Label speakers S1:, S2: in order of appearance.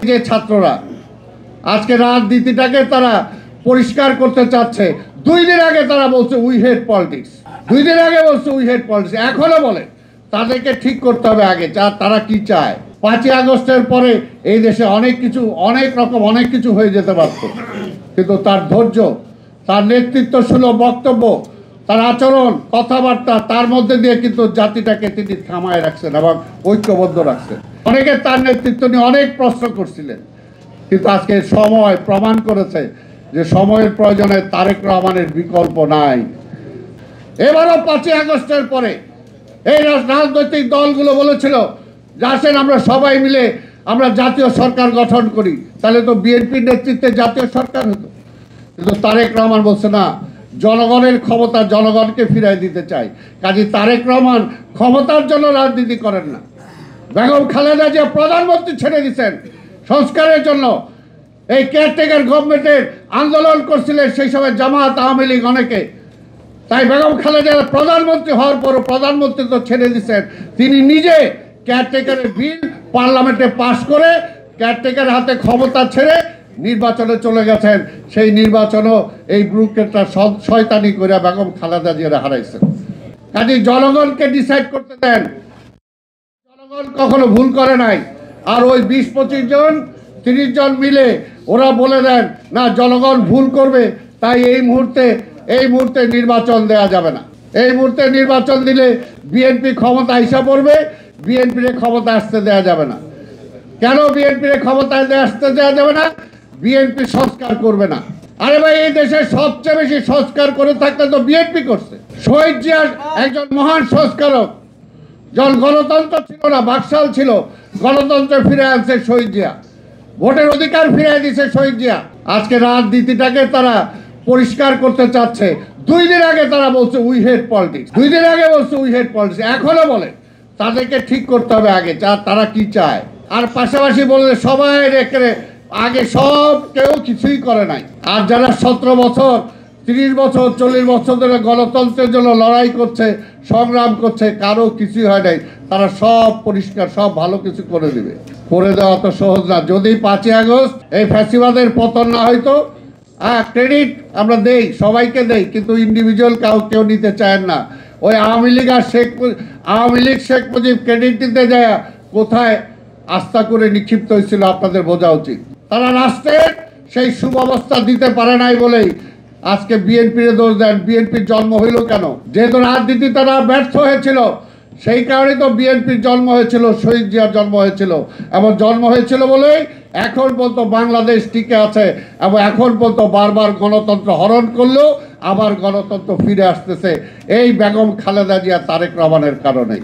S1: যে ছাত্ররা আজকে রাজনীতিটাকে তারা পরিষ্কার করতে চাচ্ছে। 2 দিন আগে তারা বলছে উই হেট পলিটিক্স, 2 দিন আগে বলছে উই হেট পলিটিক্স, এখনো বলে। তাদেরকে ঠিক করতে হবে আগে তারা কি চায়। 5ই আগস্টের পরে এই দেশে অনেক কিছু হয়ে যেতে পারত, কিন্তু তার ধৈর্য, তার নেতৃত্বশীল বক্তব্য, তার আচরণ, কথাবার্তা, তার মধ্যে দিয়ে কিন্তু জাতিটাকে তিনি থামায় রাখছেন এবং ঐক্যবদ্ধ রাখছেন। অনেকে তার নেতৃত্ব নিয়ে অনেক প্রশ্ন করছিলেন, কিন্তু আজকে সময় প্রমাণ করেছে যে সময়ের প্রয়োজনে তারেক রহমানের বিকল্প নাই। এবারও 5ই আগস্টের পরে এই রাজনৈতিক দলগুলো বলেছিল যে আসেন আমরা সবাই মিলে আমরা জাতীয় সরকার গঠন করি, তাহলে তো বিএনপির নেতৃত্বে জাতীয় সরকার হতো। কিন্তু তারেক রহমান বলছে না, জনগণের ক্ষমতা জনগণকে ফিরাই দিতে চাই। কাজে তারেক রহমান ক্ষমতার জন্য রাজনীতি করেন না। বেগম খালেদা জিয়া প্রধানমন্ত্রী ছেড়ে দিচ্ছেন সংস্কারের জন্য। এই কেয়ারটেকার গভর্নমেন্টের আন্দোলন করছিলেন সেই সময় জামাত, আওয়ামী লীগ অনেকে। তাই বেগম খালেদা প্রধানমন্ত্রী হওয়ার পরও প্রধানমন্ত্রী তো ছেড়ে দিচ্ছেন, তিনি নিজে কেয়ারটেকারের বিল পার্লামেন্টে পাশ করে কেয়ারটেকারের হাতে ক্ষমতা ছেড়ে নির্বাচনে চলে গেছেন। সেই নির্বাচনও এই ব্রুকেটটা শয়তানি করে বেগম খালেদা জিয়া হারাইছেন। কাজে জনগণকে ডিসাইড করতে দেন। জনগণ কখনো ভুল করে নাই। আর ওই 20-25 জন 30 জন মিলে ওরা বলে দেন না জনগণ ভুল করবে, তাই এই মুহূর্তে নির্বাচন দেওয়া যাবে না। এই মুহূর্তে নির্বাচন দিলে বিএনপি ক্ষমতা হিসাব করবে, বিএনপির ক্ষমতা আসতে দেওয়া যাবে না। কেন বিএনপির ক্ষমতায় আসতে দেওয়া যাবে না? বিএনপি সংস্কার করবে না। আরে ভাই, এই দেশে সবচেয়ে বেশি সংস্কার করে থাকতে তো বিএনপি করছে। শহীদ জিয়া একজন মহান সংস্কারক। যখন গণতন্ত্র ছিল না, বাকশাল ছিল, গণতন্ত্র ফিরে আনছে শহীদ জিয়া, ভোটের অধিকার ফিরে দিয়েছে শহীদ জিয়া। আজকে রাজনীতিটাকে তারা পরিষ্কার করতে চাচ্ছে। 2 দিন আগে তারা বলছে উই হেট পলিটিক্স, 2 দিন আগে বলছে উই হেট পলিটিক্স, এখনো বলে। তাদেরকে ঠিক করতে হবে আগে তারা কি চায়। আর পাশাপাশি বললে সবাই রেখে আগে কেউ কিছুই করে নাই। আর যারা 17 বছর 30 বছর 40 বছর ধরে গণতন্ত্রের জন্য লড়াই করছে, সংগ্রাম করছে, কারো কিছুই হয় নাই। তারা সব পরিষ্কার, সব ভালো কিছু করে দিবে। করে দেওয়া তো সহজ না। যদি 5ই আগস্ট এই ফ্যাসিবাদের পতন না হয়তো, ক্রেডিট আমরা দেই, সবাইকে দেই, কিন্তু ইন্ডিভিজুয়াল কেউ নিতে চায় না। ওই আওয়ামী লীগ শেখ মুজিব ক্রেডিট দিতে যায় কোথায় আস্থা করে নিক্ষিপ্ত হয়েছিল আপনাদের বোঝা উচিত। তারা রাষ্ট্রের সেই সুব্যবস্থা দিতে পারে নাই বলেই আজকে বিএনপির দোষ দেন। বিএনপির জন্ম হইল কেন? যেহেতু রাজনীতি তারা ব্যর্থ হয়েছিল, সেই কারণে তো বিএনপির জন্ম হয়েছিল, শহীদ জিয়ার জন্ম হয়েছিল। এবং জন্ম হয়েছিল বলেই এখন পর্যন্ত বাংলাদেশ টিকে আছে এবং এখন পর্যন্ত বারবার গণতন্ত্র হরণ করলেও আবার গণতন্ত্র ফিরে আসতেছে এই বেগম খালেদা জিয়া, তারেক রহমানের কারণে।